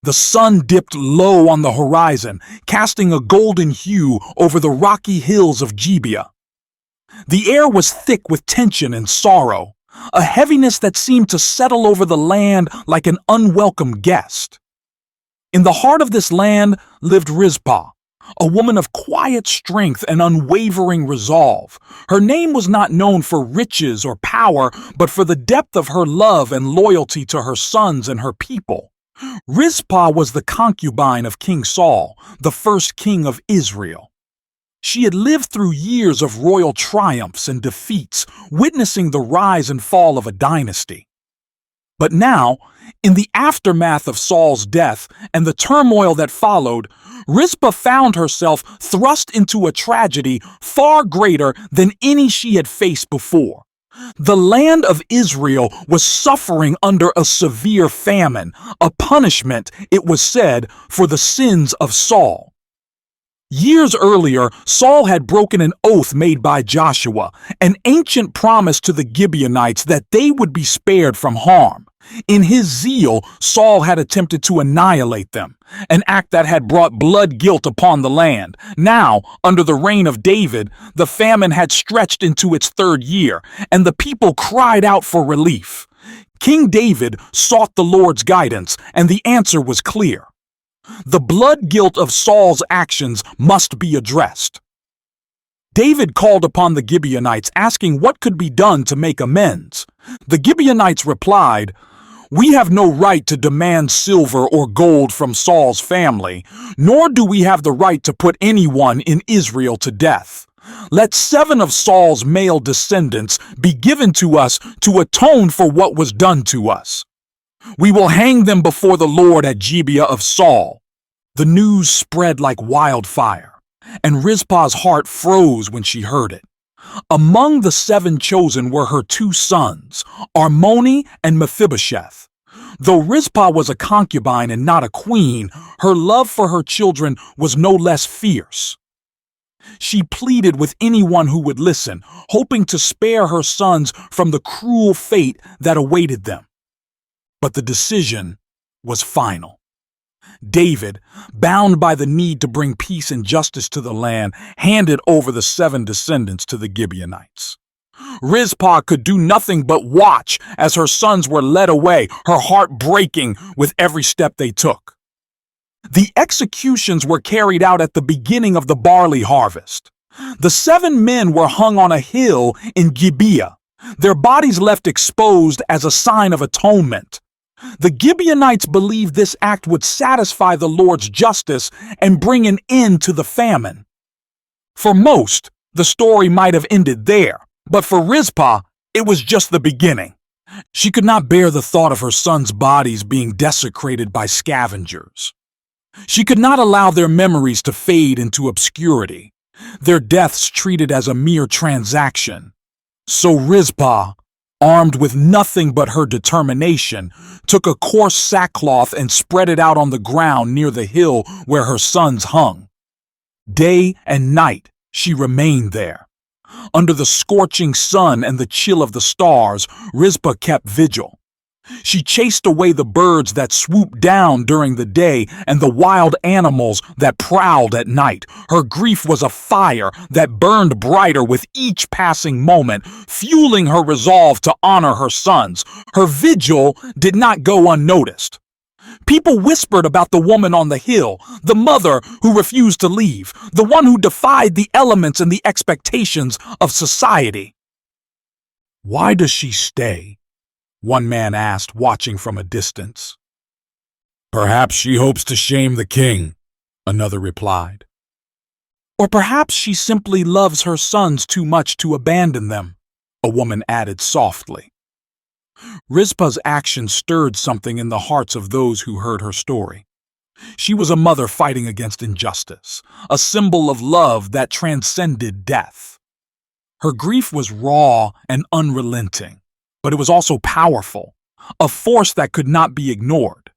The sun dipped low on the horizon, casting a golden hue over the rocky hills of Gibeah. The air was thick with tension and sorrow, a heaviness that seemed to settle over the land like an unwelcome guest. In the heart of this land lived Rizpah, a woman of quiet strength and unwavering resolve. Her name was not known for riches or power, but for the depth of her love and loyalty to her sons and her people. Rizpah was the concubine of King Saul, the first king of Israel. She had lived through years of royal triumphs and defeats, witnessing the rise and fall of a dynasty. But now, in the aftermath of Saul's death and the turmoil that followed, Rizpah found herself thrust into a tragedy far greater than any she had faced before. The land of Israel was suffering under a severe famine, a punishment, it was said, for the sins of Saul. Years earlier, Saul had broken an oath made by Joshua, an ancient promise to the Gibeonites that they would be spared from harm. In his zeal, Saul had attempted to annihilate them, an act that had brought blood guilt upon the land. Now, under the reign of David, the famine had stretched into its third year, and the people cried out for relief. King David sought the Lord's guidance, and the answer was clear. The blood guilt of Saul's actions must be addressed. David called upon the Gibeonites, asking what could be done to make amends. The Gibeonites replied, "We have no right to demand silver or gold from Saul's family, nor do we have the right to put anyone in Israel to death. Let 7 of Saul's male descendants be given to us to atone for what was done to us. We will hang them before the Lord at Gibeah of Saul." The news spread like wildfire, and Rizpah's heart froze when she heard it. Among the 7 chosen were her 2 sons, Armoni and Mephibosheth. Though Rizpah was a concubine and not a queen, her love for her children was no less fierce. She pleaded with anyone who would listen, hoping to spare her sons from the cruel fate that awaited them. But the decision was final. David, bound by the need to bring peace and justice to the land, handed over the 7 descendants to the Gibeonites. Rizpah could do nothing but watch as her sons were led away, her heart breaking with every step they took. The executions were carried out at the beginning of the barley harvest. The 7 men were hung on a hill in Gibeah, their bodies left exposed as a sign of atonement. The Gibeonites believed this act would satisfy the Lord's justice and bring an end to the famine. For most, the story might have ended there, but for Rizpah, it was just the beginning. She could not bear the thought of her sons' bodies being desecrated by scavengers. She could not allow their memories to fade into obscurity, their deaths treated as a mere transaction. So Rizpah, armed with nothing but her determination, took a coarse sackcloth and spread it out on the ground near the hill where her sons hung. Day and night she remained there. Under the scorching sun and the chill of the stars, Rizpah kept vigil. She chased away the birds that swooped down during the day and the wild animals that prowled at night. Her grief was a fire that burned brighter with each passing moment, fueling her resolve to honor her sons. Her vigil did not go unnoticed. People whispered about the woman on the hill, the mother who refused to leave, the one who defied the elements and the expectations of society. "Why does she stay?" one man asked, watching from a distance. "Perhaps she hopes to shame the king," another replied. "Or perhaps she simply loves her sons too much to abandon them," a woman added softly. Rizpah's action stirred something in the hearts of those who heard her story. She was a mother fighting against injustice, a symbol of love that transcended death. Her grief was raw and unrelenting, but it was also powerful, a force that could not be ignored.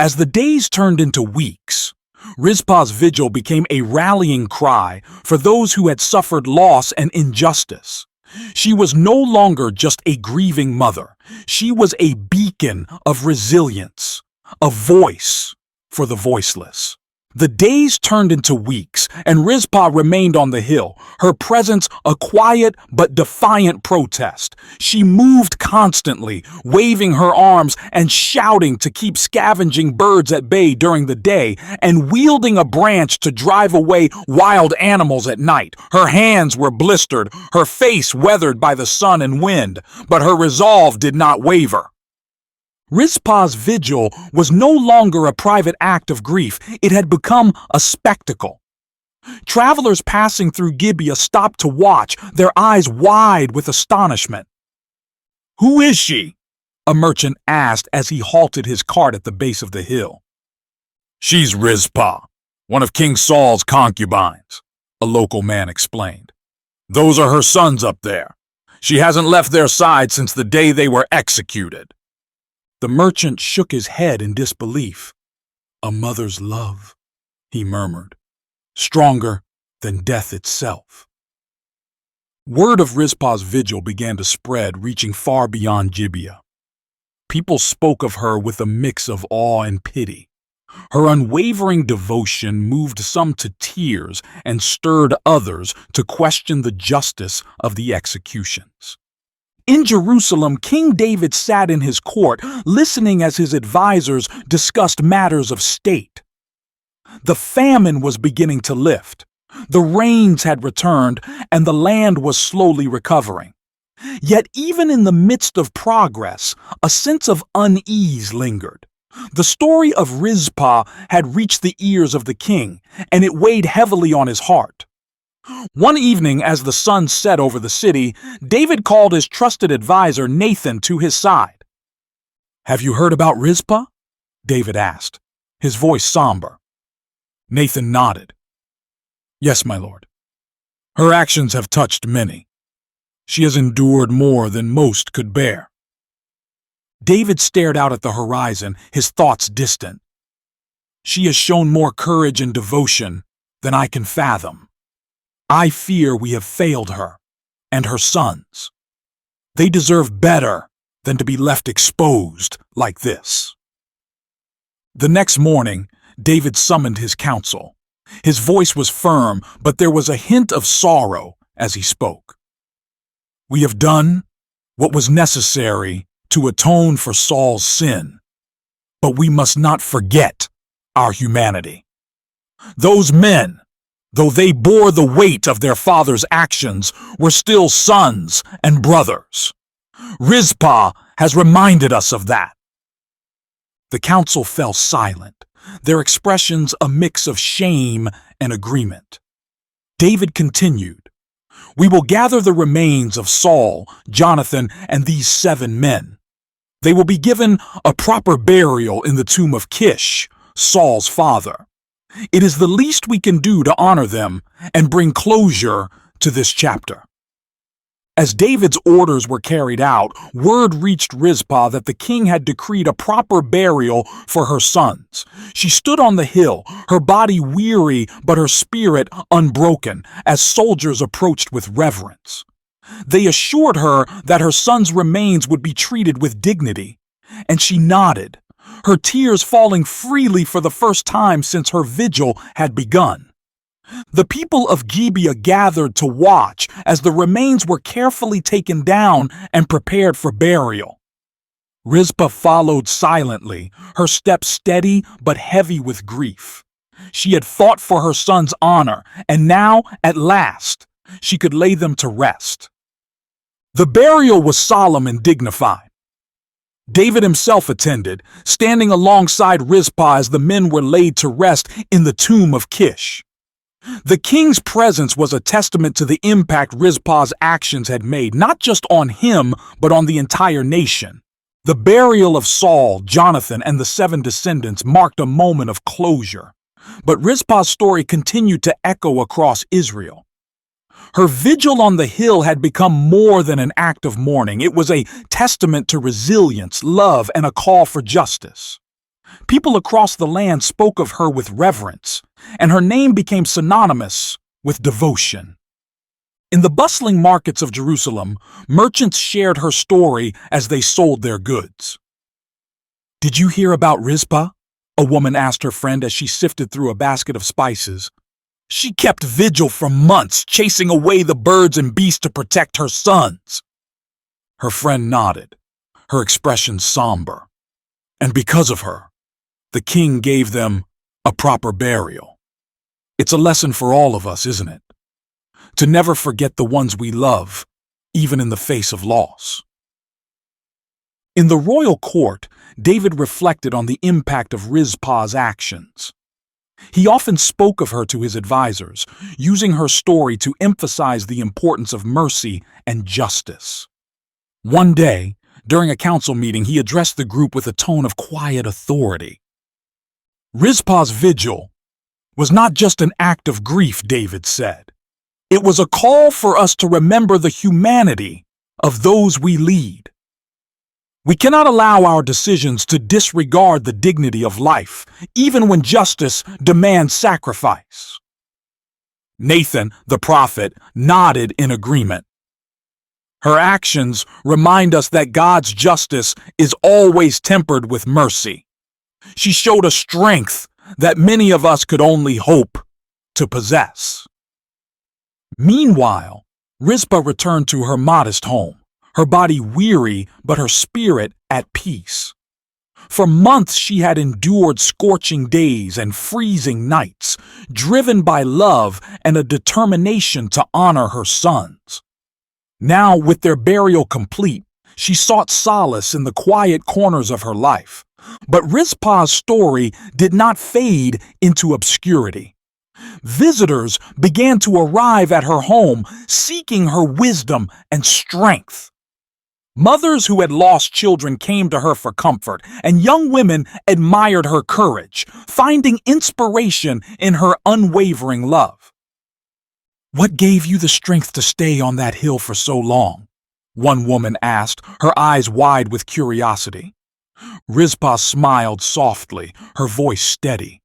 As the days turned into weeks, Rizpah's vigil became a rallying cry for those who had suffered loss and injustice. She was no longer just a grieving mother. She was a beacon of resilience, a voice for the voiceless. The days turned into weeks, and Rizpah remained on the hill, her presence a quiet but defiant protest. She moved constantly, waving her arms and shouting to keep scavenging birds at bay during the day, and wielding a branch to drive away wild animals at night. Her hands were blistered, her face weathered by the sun and wind, but her resolve did not waver. Rizpah's vigil was no longer a private act of grief. It had become a spectacle. Travelers passing through Gibeah stopped to watch, their eyes wide with astonishment. "Who is she?" a merchant asked as he halted his cart at the base of the hill. "She's Rizpah, one of King Saul's concubines," a local man explained. "Those are her sons up there. She hasn't left their side since the day they were executed." The merchant shook his head in disbelief. "A mother's love," he murmured, "stronger than death itself." Word of Rizpah's vigil began to spread, reaching far beyond Gibeah. People spoke of her with a mix of awe and pity. Her unwavering devotion moved some to tears and stirred others to question the justice of the executions. In Jerusalem, King David sat in his court, listening as his advisors discussed matters of state. The famine was beginning to lift. The rains had returned, and the land was slowly recovering. Yet even in the midst of progress, a sense of unease lingered. The story of Rizpah had reached the ears of the king, and it weighed heavily on his heart. One evening, as the sun set over the city, David called his trusted advisor Nathan to his side. "Have you heard about Rizpah?" David asked, his voice somber. Nathan nodded. "Yes, my lord. Her actions have touched many. She has endured more than most could bear." David stared out at the horizon, his thoughts distant. "She has shown more courage and devotion than I can fathom. I fear we have failed her and her sons. They deserve better than to be left exposed like this." The next morning, David summoned his council. His voice was firm, but there was a hint of sorrow as he spoke. "We have done what was necessary to atone for Saul's sin, but we must not forget our humanity. Those men, though they bore the weight of their father's actions, were still sons and brothers. Rizpah has reminded us of that." The council fell silent, their expressions a mix of shame and agreement. David continued, "We will gather the remains of Saul, Jonathan, and these 7 men. They will be given a proper burial in the tomb of Kish, Saul's father. It is the least we can do to honor them and bring closure to this chapter." As David's orders were carried out, word reached Rizpah that the king had decreed a proper burial for her sons. She stood on the hill, her body weary but her spirit unbroken, as soldiers approached with reverence. They assured her that her sons' remains would be treated with dignity, and she nodded, her tears falling freely for the first time since her vigil had begun. The people of Gibeah gathered to watch as the remains were carefully taken down and prepared for burial. Rizpah followed silently, her steps steady but heavy with grief. She had fought for her son's honor, and now, at last, she could lay them to rest. The burial was solemn and dignified. David himself attended, standing alongside Rizpah as the men were laid to rest in the tomb of Kish. The king's presence was a testament to the impact Rizpah's actions had made, not just on him, but on the entire nation. The burial of Saul, Jonathan, and the 7 descendants marked a moment of closure. But Rizpah's story continued to echo across Israel. Her vigil on the hill had become more than an act of mourning. It was a testament to resilience, love, and a call for justice. People across the land spoke of her with reverence, and her name became synonymous with devotion. In the bustling markets of Jerusalem, merchants shared her story as they sold their goods. "Did you hear about Rizpah?" a woman asked her friend as she sifted through a basket of spices. "She kept vigil for months, chasing away the birds and beasts to protect her sons." Her friend nodded, her expression somber. "And because of her, the king gave them a proper burial." It's a lesson for all of us, isn't it? To never forget the ones we love, even in the face of loss. In the royal court, David reflected on the impact of Rizpah's actions. He often spoke of her to his advisors, using her story to emphasize the importance of mercy and justice. One day, during a council meeting, he addressed the group with a tone of quiet authority. "Rizpah's vigil was not just an act of grief," David said. "It was a call for us to remember the humanity of those we lead. We cannot allow our decisions to disregard the dignity of life, even when justice demands sacrifice." Nathan, the prophet, nodded in agreement. Her actions remind us that God's justice is always tempered with mercy. She showed a strength that many of us could only hope to possess. Meanwhile, Rizpah returned to her modest home, her body weary but her spirit at peace. For months she had endured scorching days and freezing nights, driven by love and a determination to honor her sons. Now, with their burial complete, she sought solace in the quiet corners of her life. But Rizpah's story did not fade into obscurity. Visitors began to arrive at her home, seeking her wisdom and strength. Mothers who had lost children came to her for comfort, and young women admired her courage, finding inspiration in her unwavering love. "What gave you the strength to stay on that hill for so long?" one woman asked, her eyes wide with curiosity. Rizpah smiled softly, her voice steady.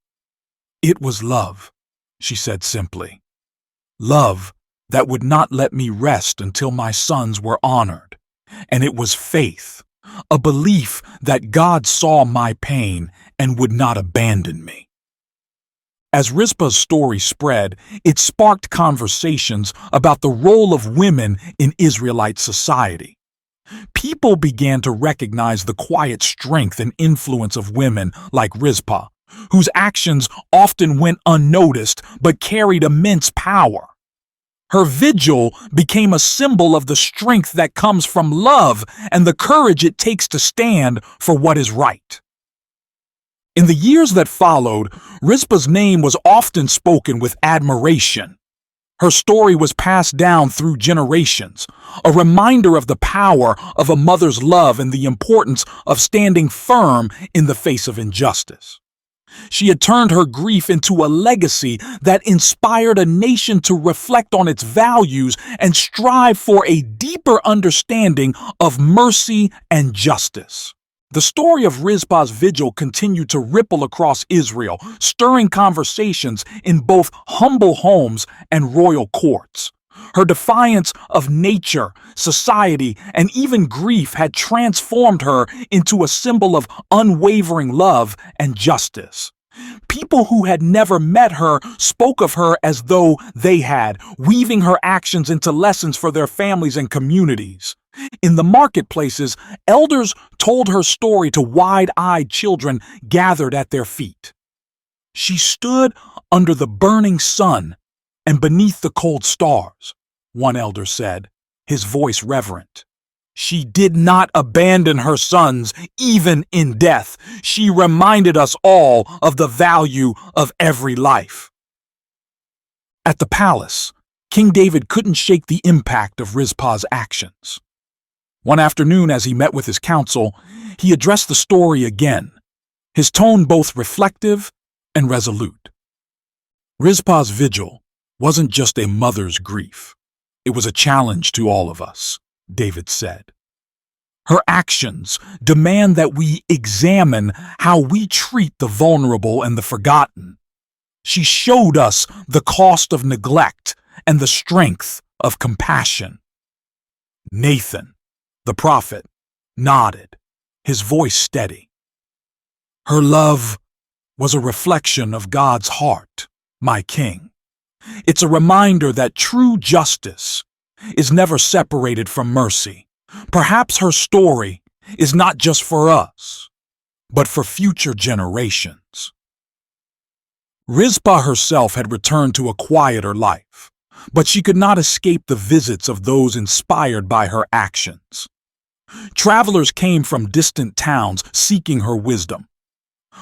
"It was love," she said simply. "Love that would not let me rest until my sons were honored. And it was faith, a belief that God saw my pain and would not abandon me." As Rizpah's story spread, it sparked conversations about the role of women in Israelite society. People began to recognize the quiet strength and influence of women like Rizpah, whose actions often went unnoticed but carried immense power. Her vigil became a symbol of the strength that comes from love and the courage it takes to stand for what is right. In the years that followed, Rizpah's name was often spoken with admiration. Her story was passed down through generations, a reminder of the power of a mother's love and the importance of standing firm in the face of injustice. She had turned her grief into a legacy that inspired a nation to reflect on its values and strive for a deeper understanding of mercy and justice. The story of Rizpah's vigil continued to ripple across Israel, stirring conversations in both humble homes and royal courts. Her defiance of nature, society, and even grief had transformed her into a symbol of unwavering love and justice. People who had never met her spoke of her as though they had, weaving her actions into lessons for their families and communities. In the marketplaces, elders told her story to wide-eyed children gathered at their feet. She stood under the burning sun and beneath the cold stars, one elder said, his voice reverent. She did not abandon her sons, even in death. She reminded us all of the value of every life. At the palace, King David couldn't shake the impact of Rizpah's actions. One afternoon, as he met with his council, he addressed the story again, his tone both reflective and resolute. Rizpah's vigil wasn't just a mother's grief. It was a challenge to all of us, David said. Her actions demand that we examine how we treat the vulnerable and the forgotten. She showed us the cost of neglect and the strength of compassion. Nathan, the prophet, nodded, his voice steady. Her love was a reflection of God's heart, my king. It's a reminder that true justice is never separated from mercy. Perhaps her story is not just for us, but for future generations. Rizpah herself had returned to a quieter life, but she could not escape the visits of those inspired by her actions. Travelers came from distant towns seeking her wisdom.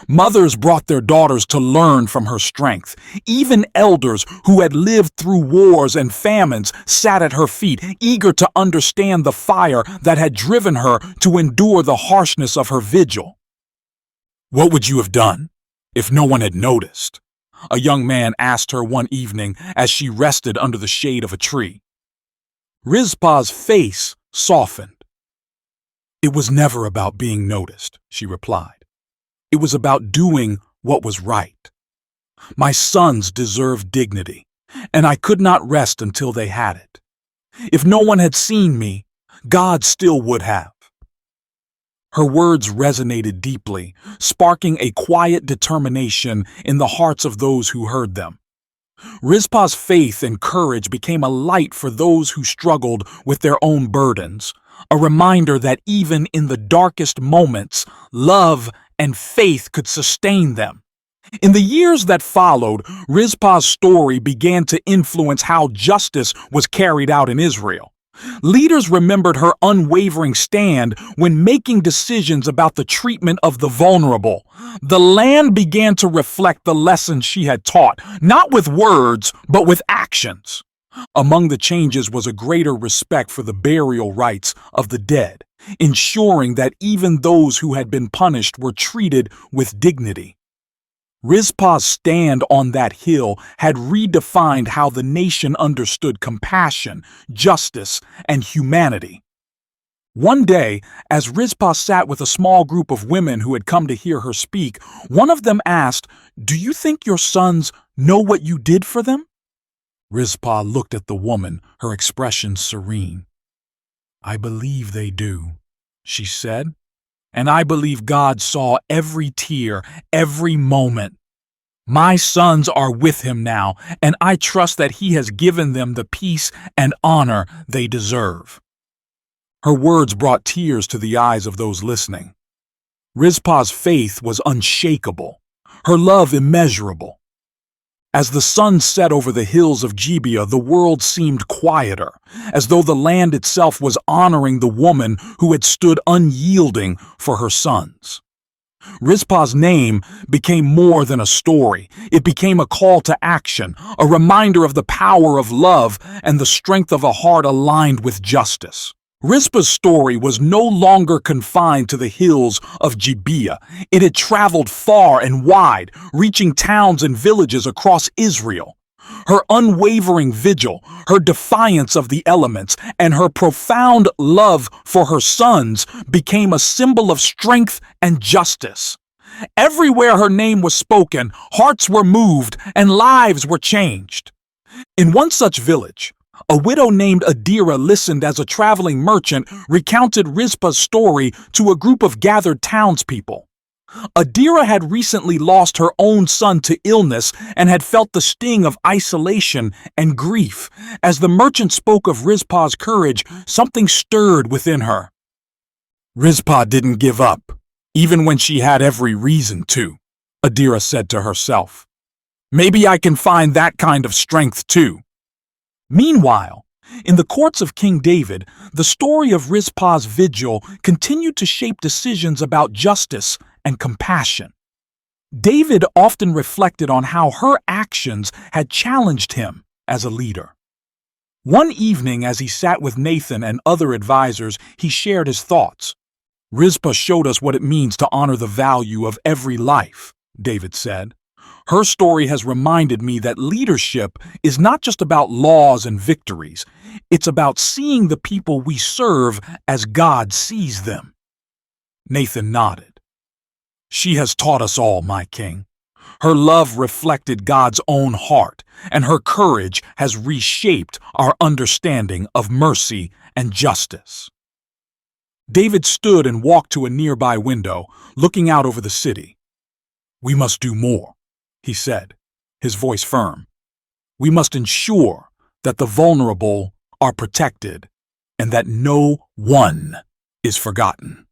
Mothers brought their daughters to learn from her strength. Even elders who had lived through wars and famines sat at her feet, eager to understand the fire that had driven her to endure the harshness of her vigil. "What would you have done if no one had noticed?" a young man asked her one evening as she rested under the shade of a tree. Rizpah's face softened. "It was never about being noticed," she replied. "It was about doing what was right. My sons deserved dignity, and I could not rest until they had it. If no one had seen me, God still would have." Her words resonated deeply, sparking a quiet determination in the hearts of those who heard them. Rizpah's faith and courage became a light for those who struggled with their own burdens, a reminder that even in the darkest moments, love and faith could sustain them. In the years that followed, Rizpah's story began to influence how justice was carried out in Israel. Leaders remembered her unwavering stand when making decisions about the treatment of the vulnerable. The land began to reflect the lessons she had taught, not with words, but with actions. Among the changes was a greater respect for the burial rights of the dead, ensuring that even those who had been punished were treated with dignity. Rizpah's stand on that hill had redefined how the nation understood compassion, justice, and humanity. One day, as Rizpah sat with a small group of women who had come to hear her speak, one of them asked, "Do you think your sons know what you did for them?" Rizpah looked at the woman, her expression serene. "I believe they do," she said. "And I believe God saw every tear, every moment. My sons are with him now, and I trust that he has given them the peace and honor they deserve." Her words brought tears to the eyes of those listening. Rizpah's faith was unshakable, her love immeasurable. As the sun set over the hills of Gibeah, the world seemed quieter, as though the land itself was honoring the woman who had stood unyielding for her sons. Rizpah's name became more than a story. It became a call to action, a reminder of the power of love and the strength of a heart aligned with justice. Rizpah's story was no longer confined to the hills of Gibeah. It had traveled far and wide, reaching towns and villages across Israel. Her unwavering vigil, her defiance of the elements, and her profound love for her sons became a symbol of strength and justice. Everywhere her name was spoken, hearts were moved and lives were changed. In one such village, a widow named Adira listened as a traveling merchant recounted Rizpah's story to a group of gathered townspeople. Adira had recently lost her own son to illness and had felt the sting of isolation and grief. As the merchant spoke of Rizpah's courage, something stirred within her. "Rizpah didn't give up, even when she had every reason to," Adira said to herself. "Maybe I can find that kind of strength too." Meanwhile, in the courts of King David, the story of Rizpah's vigil continued to shape decisions about justice and compassion. David often reflected on how her actions had challenged him as a leader. One evening, as he sat with Nathan and other advisors, he shared his thoughts. "Rizpah showed us what it means to honor the value of every life," David said. "Her story has reminded me that leadership is not just about laws and victories. It's about seeing the people we serve as God sees them." Nathan nodded. "She has taught us all, my king. Her love reflected God's own heart, and her courage has reshaped our understanding of mercy and justice." David stood and walked to a nearby window, looking out over the city. "We must do more," he said, his voice firm. "We must ensure that the vulnerable are protected and that no one is forgotten."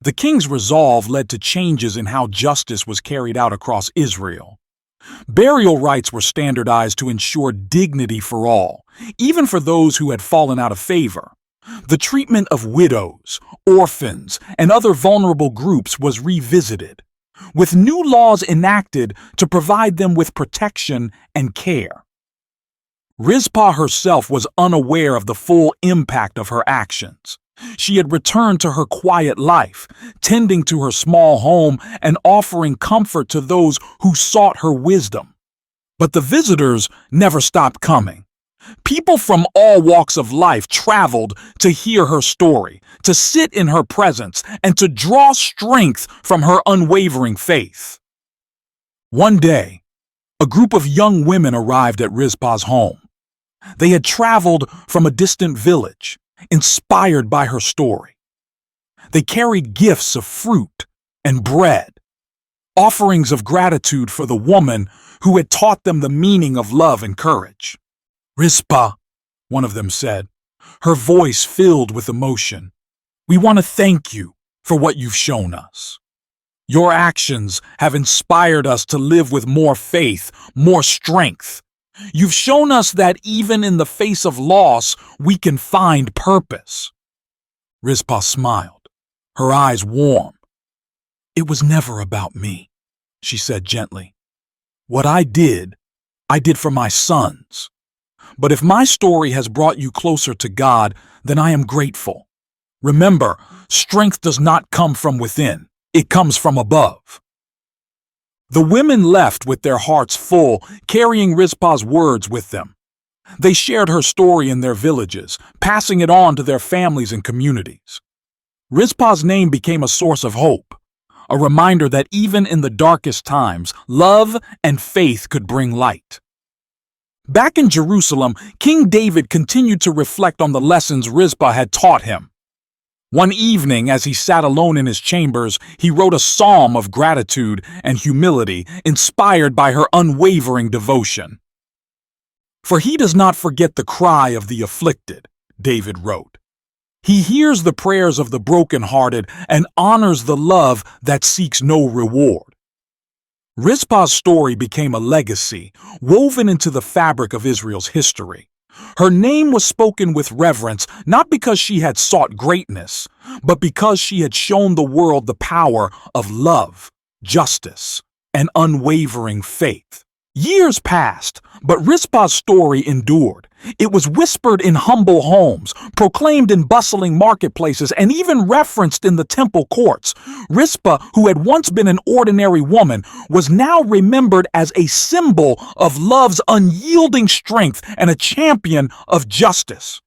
The king's resolve led to changes in how justice was carried out across Israel. Burial rites were standardized to ensure dignity for all, even for those who had fallen out of favor. The treatment of widows, orphans, and other vulnerable groups was revisited, with new laws enacted to provide them with protection and care. Rizpah herself was unaware of the full impact of her actions. She had returned to her quiet life, tending to her small home and offering comfort to those who sought her wisdom. But the visitors never stopped coming. People from all walks of life traveled to hear her story, to sit in her presence, and to draw strength from her unwavering faith. One day, a group of young women arrived at Rizpah's home. They had traveled from a distant village, inspired by her story. They carried gifts of fruit and bread, offerings of gratitude for the woman who had taught them the meaning of love and courage. "Rizpah," one of them said, her voice filled with emotion, "we want to thank you for what you've shown us. Your actions have inspired us to live with more faith, more strength. You've shown us that even in the face of loss, we can find purpose." Rizpah smiled, her eyes warm. "It was never about me," she said gently. "What I did for my sons. But if my story has brought you closer to God, then I am grateful. Remember, strength does not come from within, it comes from above." The women left with their hearts full, carrying Rizpah's words with them. They shared her story in their villages, passing it on to their families and communities. Rizpah's name became a source of hope, a reminder that even in the darkest times, love and faith could bring light. Back in Jerusalem, King David continued to reflect on the lessons Rizpah had taught him. One evening, as he sat alone in his chambers, he wrote a psalm of gratitude and humility, inspired by her unwavering devotion. "For he does not forget the cry of the afflicted," David wrote. "He hears the prayers of the brokenhearted and honors the love that seeks no reward." Rizpah's story became a legacy, woven into the fabric of Israel's history. Her name was spoken with reverence, not because she had sought greatness, but because she had shown the world the power of love, justice, and unwavering faith. Years passed, but Rizpah's story endured. It was whispered in humble homes, proclaimed in bustling marketplaces, and even referenced in the temple courts. Rizpah, who had once been an ordinary woman, was now remembered as a symbol of love's unyielding strength and a champion of justice.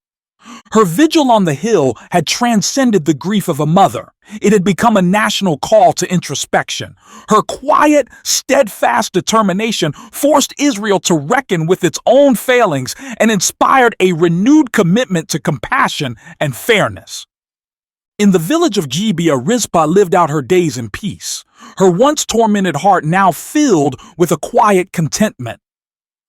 Her vigil on the hill had transcended the grief of a mother. It had become a national call to introspection. Her quiet, steadfast determination forced Israel to reckon with its own failings and inspired a renewed commitment to compassion and fairness. In the village of Gibeah, Rizpah lived out her days in peace, her once tormented heart now filled with a quiet contentment.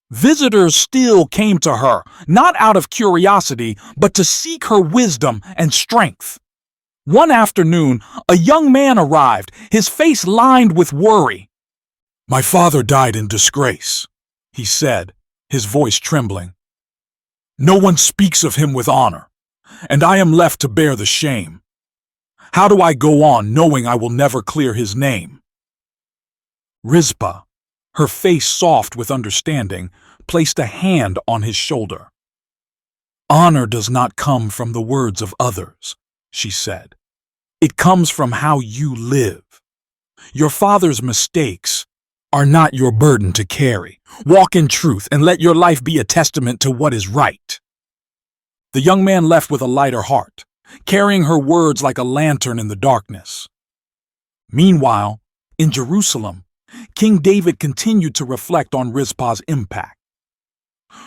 Visitors still came to her, not out of curiosity, but to seek her wisdom and strength. One afternoon, a young man arrived, his face lined with worry. "My father died in disgrace," he said, his voice trembling. "No one speaks of him with honor, and I am left to bear the shame. How do I go on knowing I will never clear his name?" Rizpah, her face soft with understanding, placed a hand on his shoulder. "Honor does not come from the words of others," she said. "It comes from how you live. Your father's mistakes are not your burden to carry. Walk in truth and let your life be a testament to what is right." The young man left with a lighter heart, carrying her words like a lantern in the darkness. Meanwhile, in Jerusalem, King David continued to reflect on Rizpah's impact.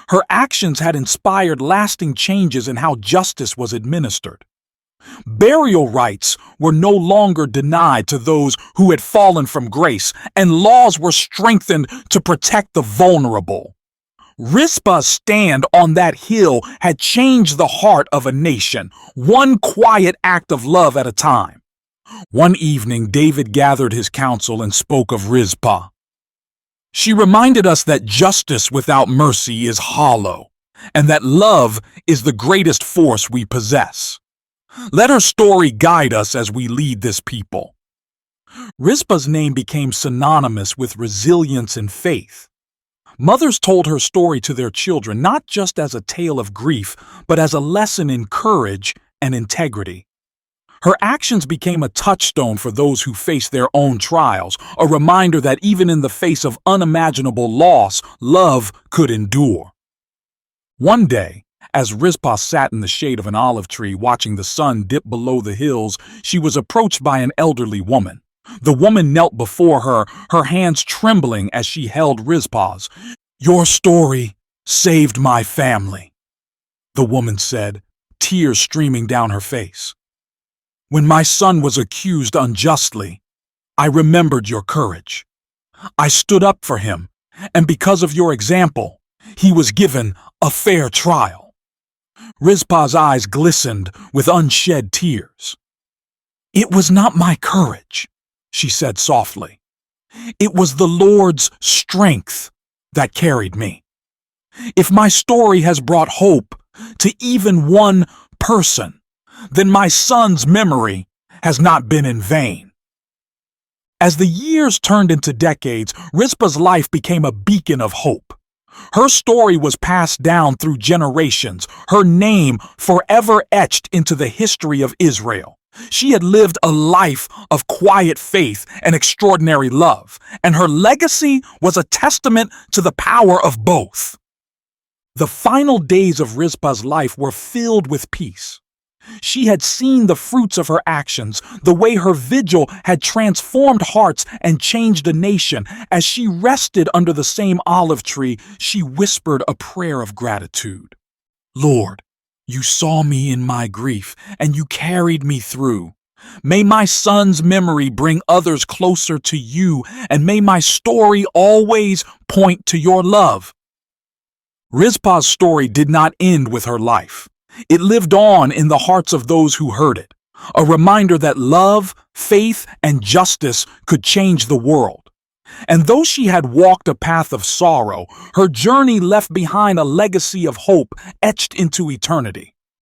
Her actions had inspired lasting changes in how justice was administered. Burial rights were no longer denied to those who had fallen from grace, and laws were strengthened to protect the vulnerable. Rizpah's stand on that hill had changed the heart of a nation, one quiet act of love at a time. One evening, David gathered his council and spoke of Rizpah. She reminded us that justice without mercy is hollow, and that love is the greatest force we possess. Let her story guide us as we lead this people. Rizpah's name became synonymous with resilience and faith. Mothers told her story to their children not just as a tale of grief, but as a lesson in courage and integrity. Her actions became a touchstone for those who faced their own trials, a reminder that even in the face of unimaginable loss, love could endure. One day, as Rizpah sat in the shade of an olive tree watching the sun dip below the hills, she was approached by an elderly woman. The woman knelt before her, her hands trembling as she held Rizpah's. "Your story saved my family," the woman said, tears streaming down her face. "When my son was accused unjustly, I remembered your courage. I stood up for him, and because of your example, he was given a fair trial." Rizpah's eyes glistened with unshed tears. "It was not my courage," she said softly. "It was the Lord's strength that carried me. If my story has brought hope to even one person, then my son's memory has not been in vain." As the years turned into decades, Rizpah's life became a beacon of hope. Her story was passed down through generations, her name forever etched into the history of Israel. She had lived a life of quiet faith and extraordinary love, and her legacy was a testament to the power of both. The final days of Rizpah's life were filled with peace. She had seen the fruits of her actions, the way her vigil had transformed hearts and changed a nation. As she rested under the same olive tree, she whispered a prayer of gratitude. "Lord, you saw me in my grief, and you carried me through. May my son's memory bring others closer to you, and may my story always point to your love." Rizpah's story did not end with her life. It lived on in the hearts of those who heard it, a reminder that love, faith, and justice could change the world. And though she had walked a path of sorrow, her journey left behind a legacy of hope etched into eternity.